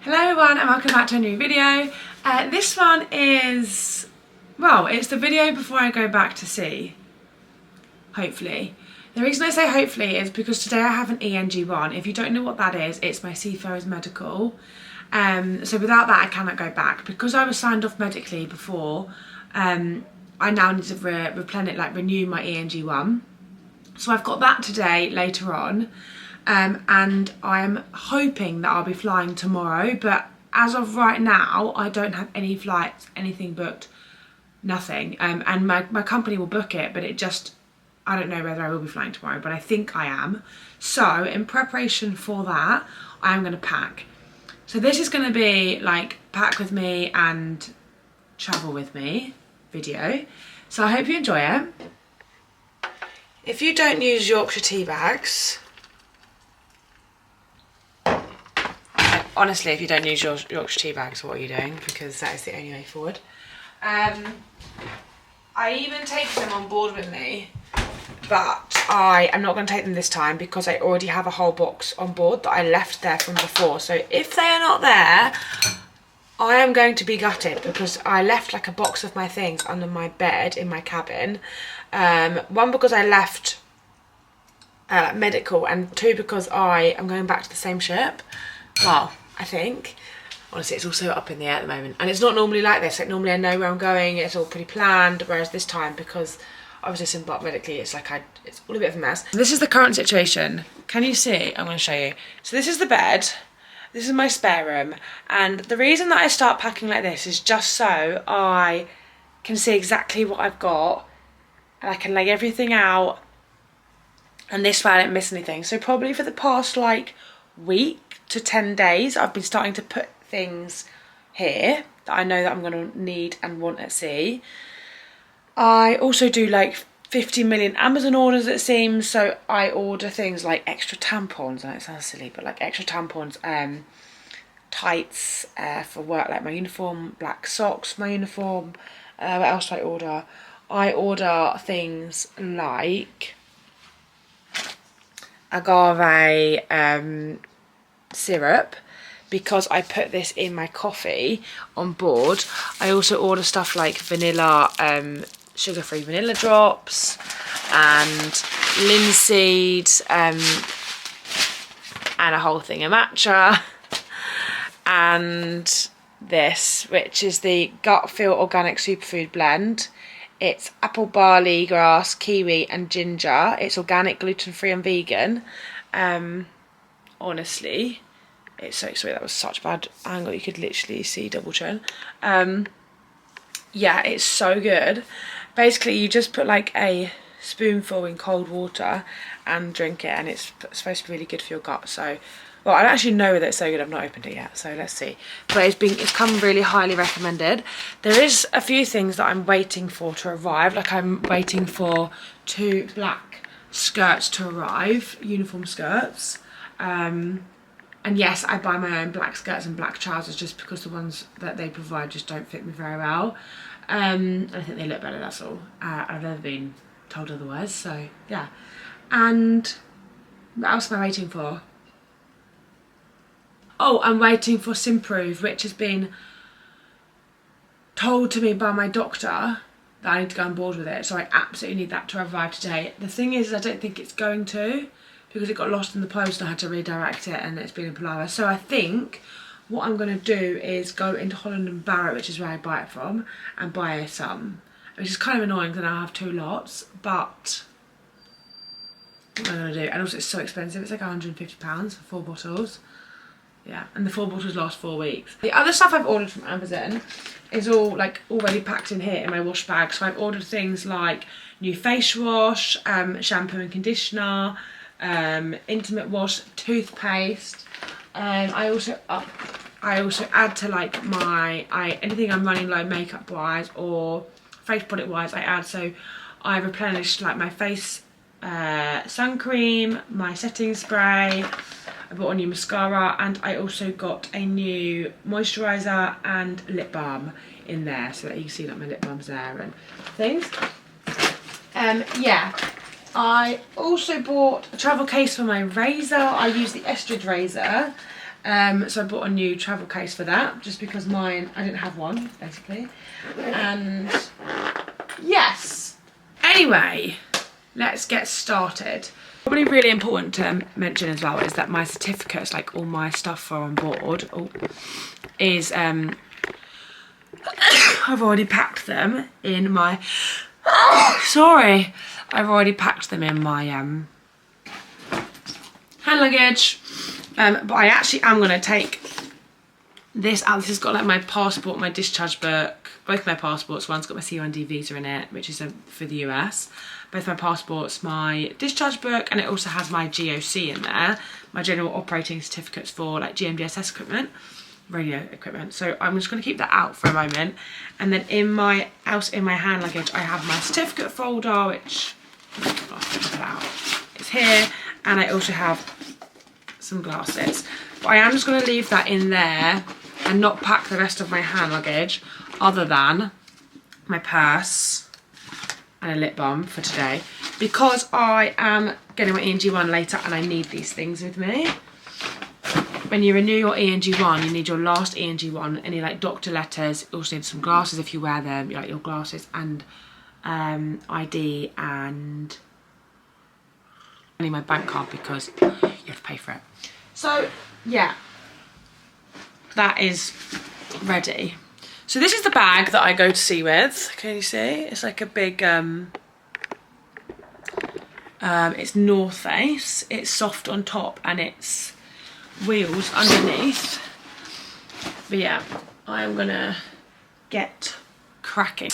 Hello everyone and welcome back to a new video. This one is, well, it's the video before I go back to sea, hopefully. The reason I say hopefully is because today I have an ENG1. If you don't know what that is, it's my seafarers medical. So without that I cannot go back. Because I was signed off medically before, I now need to renew my ENG1. So I've got that today, later on. And I'm hoping that I'll be flying tomorrow, but as of right now I don't have any flights, anything booked, nothing. And my company will book it, but I don't know whether I will be flying tomorrow, but I think I am. So in preparation for that, I am going to pack. So this is going to be like pack with me and travel with me video. So I hope you enjoy it. If you don't use Yorkshire tea bags, honestly, if you don't use Yorkshire tea bags, what are you doing? Because that is the only way forward. I even take them on board with me, but I am not going to take them this time because I already have a whole box on board that I left there from before. So if they are not there, I am going to be gutted because I left like a box of my things under my bed in my cabin. One, because I left medical, and two, because I am going back to the same ship. Well, I think. Honestly, it's also up in the air at the moment. And it's not normally like this. Like normally I know where I'm going, it's all pretty planned. Whereas this time, because I was disembarked medically, it's like it's all a bit of a mess. This is the current situation. Can you see? I'm going to show you. So this is the bed. This is my spare room. And the reason that I start packing like this is just so I can see exactly what I've got. And I can lay everything out. And this way I don't miss anything. So probably for the past like week to 10 days I've been starting to put things here that I know that I'm going to need and want at sea. I also do like 50 million Amazon orders, it seems, so I order things like extra tampons. I know it sounds silly, but like extra tampons, tights for work, like my uniform, black socks for my uniform. What else do I order? I order things like agave syrup, because I put this in my coffee on board. I also order stuff like vanilla, sugar-free vanilla drops, and linseed, and a whole thing of matcha, and this, which is the Gut Feel Organic Superfood Blend. It's apple, barley, grass, kiwi and ginger. It's organic, gluten-free and vegan. Honestly, it's so sweet. That was such a bad angle. You could literally see double chin. Yeah, it's so good. Basically, you just put like a spoonful in cold water and drink it, and it's supposed to be really good for your gut. So, well, I don't actually know whether it's so good. I've not opened it yet, so let's see. But it's come really highly recommended. There is a few things that I'm waiting for to arrive. Like I'm waiting for 2 black skirts to arrive, uniform skirts. And yes, I buy my own black skirts and black trousers just because the ones that they provide just don't fit me very well. I think they look better, that's all. I've never been told otherwise, so yeah. And what else am I waiting for? Oh, I'm waiting for Simprove, which has been told to me by my doctor that I need to go on board with it. So I absolutely need that to arrive today. The thing is, I don't think it's going to, because it got lost in the post and I had to redirect it, and it's been in palaver. So I think what I'm going to do is go into Holland and Barrett, which is where I buy it from, and buy some. Which is kind of annoying because I now have 2 lots, but what am I going to do? And also it's so expensive. It's like £150 for 4 bottles. Yeah, and the 4 bottles last 4 weeks. The other stuff I've ordered from Amazon is all like already packed in here in my wash bag. So I've ordered things like new face wash, shampoo and conditioner, intimate wash, toothpaste. I also add to like anything I'm running low makeup wise or face product wise, I add. So I replenished like my face sun cream, my setting spray. I bought a new mascara, and I also got a new moisturiser and lip balm in there, so that you can see like my lip balm's there and things. Yeah, I also bought a travel case for my razor. I use the Estrid razor, So I bought a new travel case for that, just because mine, I didn't have one, basically. And yes. Anyway, let's get started. Probably really important to mention as well is that my certificates, like all my stuff for on board, is I've already packed them in my I've already packed them in my hand luggage. But I actually am going to take this out. This has got like my passport, my discharge book, both my passports. One's got my C1D visa in it, which is for the US. Both my passports, my discharge book, and it also has my GOC in there, my general operating certificates for like GMDSS equipment, radio equipment. So I'm just going to keep that out for a moment. And then in my hand luggage, I have my certificate folder, which it's here, and I also have some glasses. But I am just going to leave that in there and not pack the rest of my hand luggage, other than my purse and a lip balm for today, because I am getting my ENG1 later and I need these things with me. When you renew your ENG1, you need your last ENG1, any like doctor letters. You also need some glasses if you wear them, like your glasses, and ID, and I need my bank card because you have to pay for it. So yeah, that is ready. So this is the bag that I go to sea with. Can you see? It's like a big, it's North Face. It's soft on top and it's wheels underneath. But yeah, I am gonna get cracking.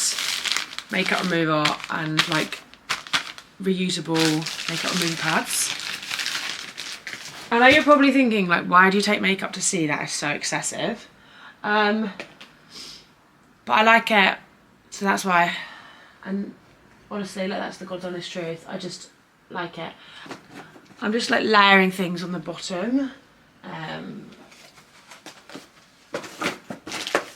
Makeup remover and like reusable makeup remover pads. I know you're probably thinking like, why do you take makeup to sea? That is so excessive. But I like it, so that's why. And honestly, like, that's the God's honest truth. I just like it. I'm just like layering things on the bottom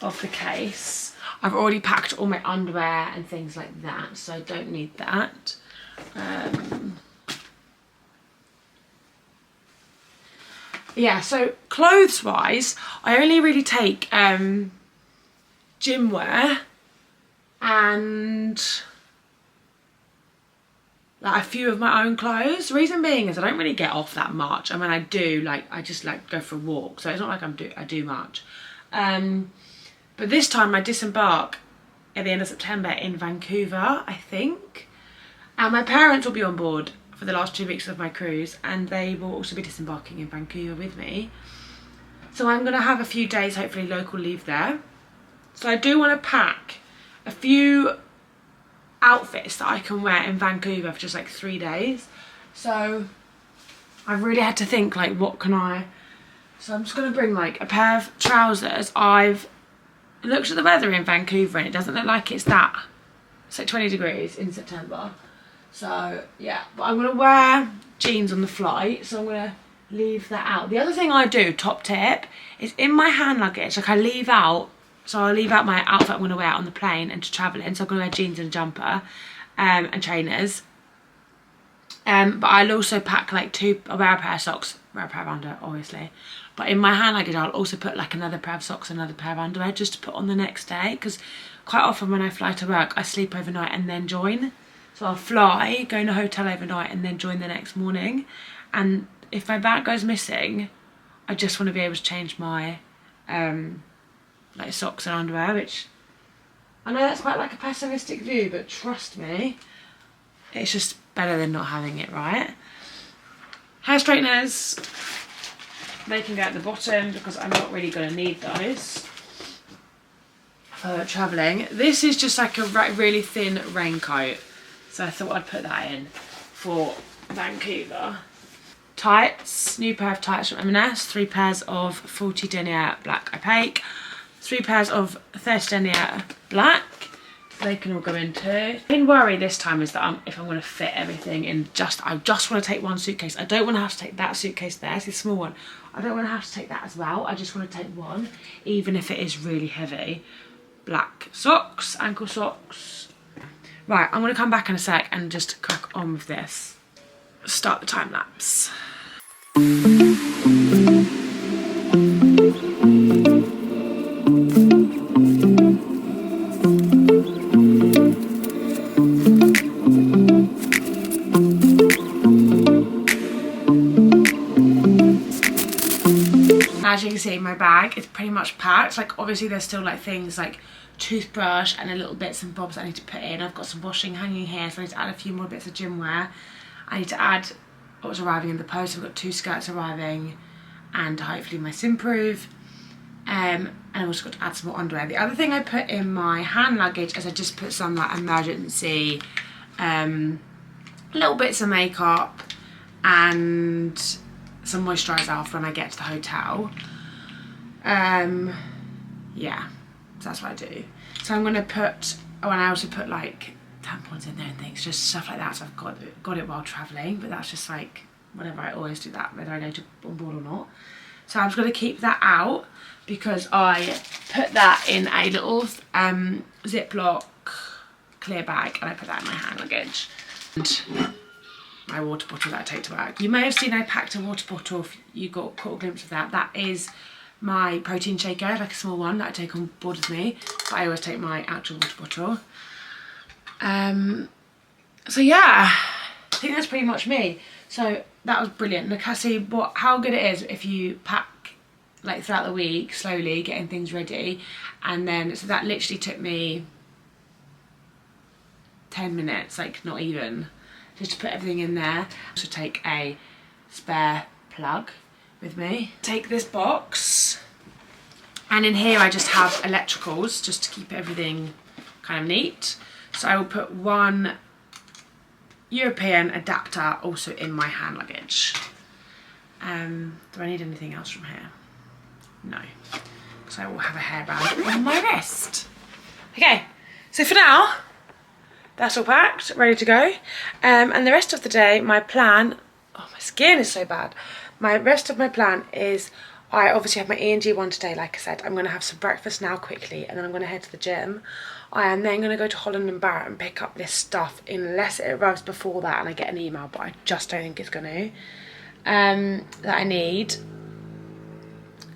of the case. I've already packed all my underwear and things like that, so I don't need that. Yeah, so clothes wise, I only really take gym wear and like a few of my own clothes. The reason being is I don't really get off that much. I mean, I do, like, I just like go for a walk, so it's not like I do much. But this time I disembark at the end of September in Vancouver, I think, and my parents will be on board for the last 2 weeks of my cruise, and they will also be disembarking in Vancouver with me. So I'm going to have a few days, hopefully local leave there. So I do want to pack a few outfits that I can wear in Vancouver for just like 3 days. So I've really had to think like, what can I... So I'm just going to bring like a pair of trousers. I've looked at the weather in Vancouver and it doesn't look like it's that. It's like 20 degrees in September. So yeah, but I'm going to wear jeans on the flight, so I'm going to leave that out. The other thing I do, top tip, is in my hand luggage, like I leave out, so I'll leave out my outfit I'm going to wear on the plane and to travel in. So I'm going to wear jeans and a jumper and trainers. But I'll also pack like I'll wear a pair of socks, wear a pair of underwear, obviously. But in my hand luggage, I'll also put like another pair of socks, another pair of underwear, just to put on the next day. Because quite often when I fly to work, I sleep overnight and then join. So I'll fly, go in a hotel overnight and then join the next morning. And if my bag goes missing, I just want to be able to change my like socks and underwear, which I know that's quite like a pessimistic view, but trust me, it's just better than not having it, right? Hair straighteners, they can go at the bottom because I'm not really going to need those for travelling. This is just like a really thin raincoat, so I thought I'd put that in for Vancouver. Tights, new pair of tights from M&S, 3 pairs of 40 denier black opaque, 3 pairs of 30 denier black. They can all go into. The main worry this time is that if I'm going to fit everything in, I just want to take one suitcase. I don't want to have to take that suitcase there, it's a small one. I don't want to have to take that as well. I just want to take one, even if it is really heavy. Black socks, ankle socks. Right, I'm going to come back in a sec and just crack on with this. Start the time lapse. As you can see, my bag is pretty much packed. Like, obviously there's still like things like toothbrush and a little bits and bobs that I need to put in. I've got some washing hanging here, so I need to add a few more bits of gym wear. I need to add what's arriving in the post. I've got 2 skirts arriving and hopefully my Simprove. And I've also got to add some more underwear. The other thing I put in my hand luggage is I just put some like emergency little bits of makeup and some moisturiser after when I get to the hotel. Yeah, so that's what I do. So I'm gonna put, oh, and I also put like tampons in there and things, just stuff like that. So I've got it while travelling, but that's just like whatever. I always do that whether I go on board or not. So I'm just gonna keep that out because I put that in a little Ziploc clear bag, and I put that in my hand luggage. And my water bottle that I take to work. You may have seen I packed a water bottle if you caught a glimpse of that. That is my protein shaker, like a small one that I take on board with me. But I always take my actual water bottle. So yeah, I think that's pretty much me. So that was brilliant. Look, see how good it is if you pack like throughout the week, slowly getting things ready. And then, so that literally took me 10 minutes, like not even, just to put everything in there. So take a spare plug with me. Take this box, and in here I just have electricals just to keep everything kind of neat. So I will put one European adapter also in my hand luggage. Do I need anything else from here? No. So I will have a hairband on my wrist. Okay, so for now, that's all packed, ready to go. And the rest of the day, my plan, oh, my skin is so bad. My rest of my plan is, I obviously have my E&G one today, like I said. I'm gonna have some breakfast now quickly, and then I'm gonna head to the gym. I am then gonna go to Holland & Barrett and pick up this stuff unless it arrives before that and I get an email, but I just don't think it's gonna, that I need.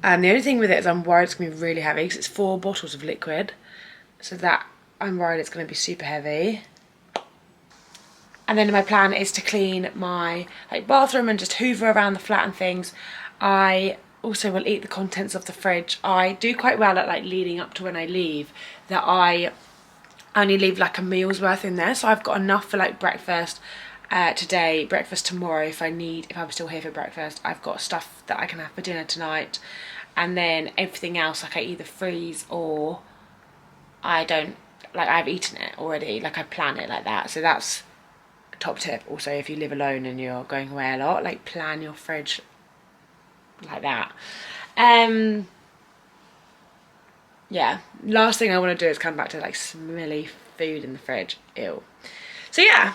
The only thing with it is I'm worried it's gonna be really heavy because it's 4 bottles of liquid. So that, I'm worried it's gonna be super heavy. And then my plan is to clean my bathroom and just hoover around the flat and things. I also will eat the contents of the fridge. I do quite well at leading up to when I leave, that I only leave like a meal's worth in there. So I've got enough for like breakfast today, breakfast tomorrow if I'm still here for breakfast. I've got stuff that I can have for dinner tonight. And then everything else, like I either freeze or I don't, like I've eaten it already, like I plan it like that. So that's a top tip. Also, if you live alone and you're going away a lot, like plan your fridge like that. Yeah, last thing I want to do is come back to like smelly food in the fridge. Ew. So yeah,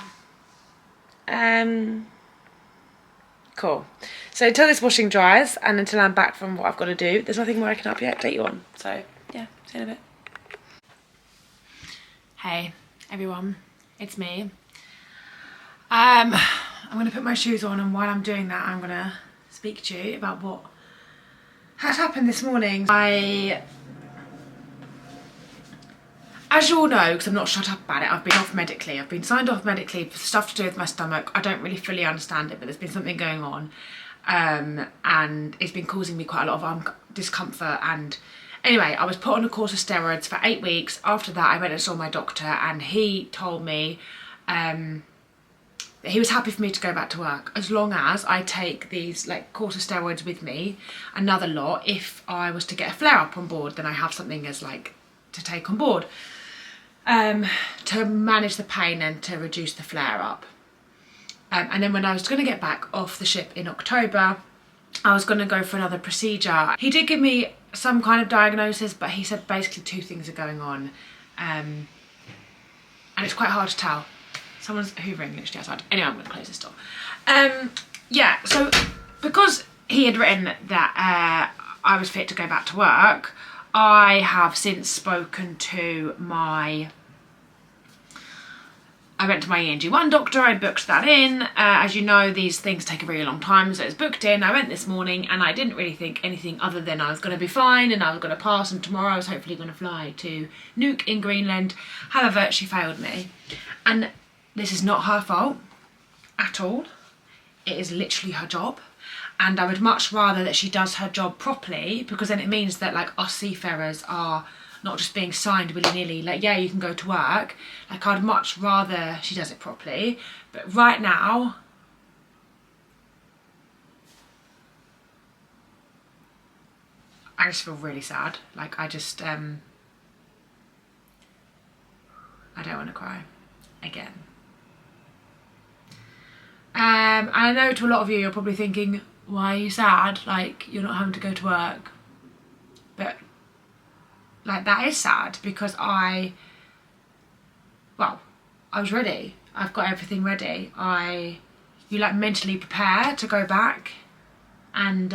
cool. So until this washing dries and until I'm back from what I've got to do, there's nothing more I can update you on. So yeah, see you in a bit. Hey everyone, it's me. I'm gonna put my shoes on, and while I'm doing that I'm gonna speak to you about what has happened this morning. As you all know, because I'm not shut up about it, I've been off medically. I've been signed off medically for stuff to do with my stomach. I don't really fully understand it, but there's been something going on. And it's been causing me quite a lot of discomfort. And anyway, I was put on a course of steroids for 8 weeks. After that, I went and saw my doctor, and he told me that he was happy for me to go back to work as long as I take these course of steroids with me, another lot. If I was to get a flare-up on board, then I have something as to take on board. To manage the pain and to reduce the flare-up. And then when I was going to get back off the ship in October, I was going to go for another procedure. He did give me some kind of diagnosis, but he said basically 2 things are going on. And it's quite hard to tell. Someone's hoovering literally outside. Anyway, I'm going to close this door. Yeah, so because he had written that I was fit to go back to work, I have since spoken to my I went to my ENG1 doctor, I booked that in. As you know, these things take a really long time, so it's booked in. I went this morning and I didn't really think anything other than I was going to be fine and I was going to pass, and tomorrow I was hopefully going to fly to Nuuk in Greenland. However, she failed me. And this is not her fault at all. It is literally her job. And I would much rather that she does her job properly, because then it means that like us seafarers are not just being signed willy-nilly, like, yeah, you can go to work. Like, I'd much rather she does it properly. But right now, I just feel really sad. Like, I just, I don't want to cry again. And I know to a lot of you, you're probably thinking, why are you sad? Like, you're not having to go to work. But like, that is sad, because I was ready. I've got everything ready. You like mentally prepare to go back, and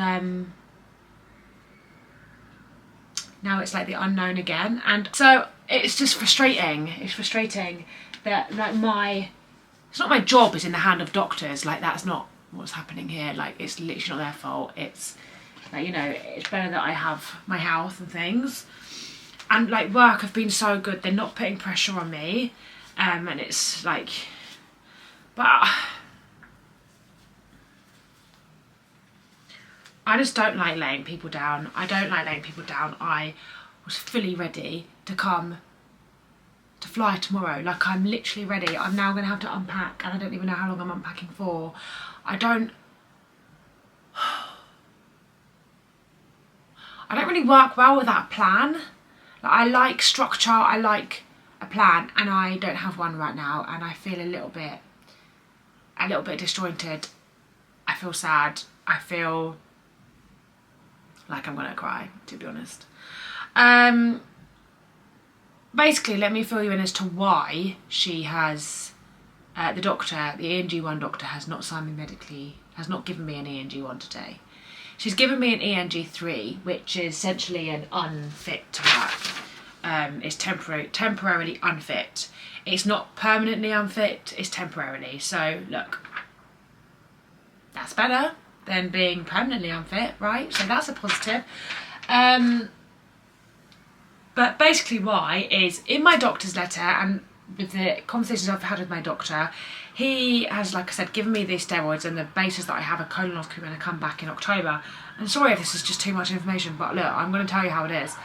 now it's like the unknown again. And so it's just frustrating. It's frustrating that like it's not my job is in the hand of doctors. Like, that's not what's happening here. Like, it's literally not their fault. It's like, you know, it's better that I have my health and things. And like, work have been so good, they're not putting pressure on me, and it's like, but I just don't like laying people down. I don't like laying people down. I was fully ready to come to fly tomorrow. Like, I'm literally ready. I'm now going to have to unpack, and I don't even know how long I'm unpacking for. I don't really work well without a plan. I like structure, I like a plan, and I don't have one right now, and I feel a little bit disjointed. I feel sad. I feel like I'm gonna cry, to be honest. Basically, let me fill you in as to why she has, the doctor, the ENG1 doctor, has not signed me medically, has not given me an ENG1 today. She's given me an ENG3, which is essentially an unfit to work. It's temporarily unfit. It's not permanently unfit, it's temporarily. So look, that's better than being permanently unfit, right? So that's a positive. But basically why is, in my doctor's letter and with the conversations I've had with my doctor, he has, like I said, given me these steroids on the basis that I have a colonoscopy when I come back in October. And sorry if this is just too much information, but look, I'm going to tell you how it is.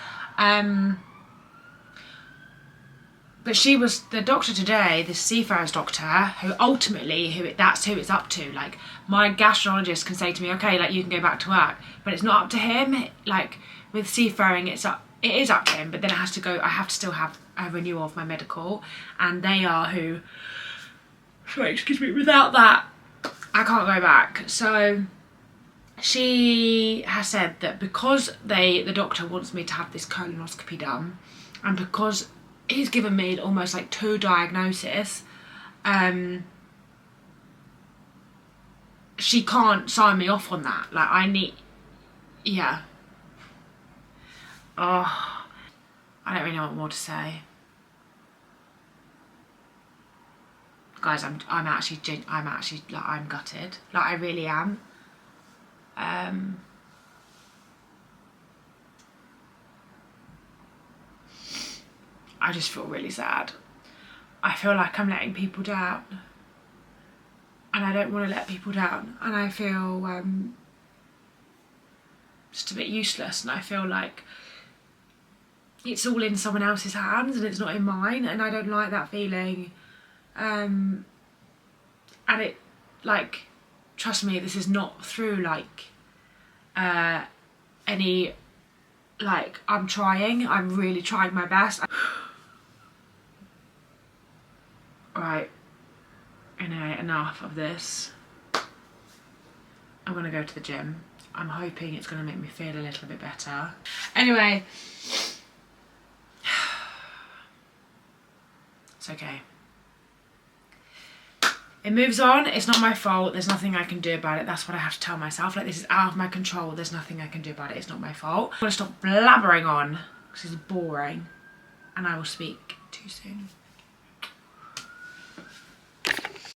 But she was the doctor today, the seafarers doctor, who ultimately, that's who it's up to. Like, my gastroenterologist can say to me, okay, like, you can go back to work, but it's not up to him. Like, with seafaring, it is up to him, but then it has to go, I have to still have a renewal of my medical, and they are who, sorry, excuse me, without that, I can't go back. So she has said that because the doctor wants me to have this colonoscopy done, and because he's given me almost like 2 diagnoses, she can't sign me off on that. Like, I need, yeah. Oh, I don't really know what more to say. Guys, I'm actually like, I'm gutted. Like, I really am. I just feel really sad. I feel like I'm letting people down, and I don't want to let people down, and I feel just a bit useless, and I feel like it's all in someone else's hands and it's not in mine, and I don't like that feeling. And it, like, trust me, this is not through like any, like, I'm really trying my best. Right, anyway, enough of this. I'm gonna go to the gym. I'm hoping it's gonna make me feel a little bit better. Anyway, it's okay. It moves on. It's not my fault. There's nothing I can do about it. That's what I have to tell myself. Like, this is out of my control. There's nothing I can do about it. It's not my fault. I'm gonna stop blabbering on because it's boring, and I will speak to you soon.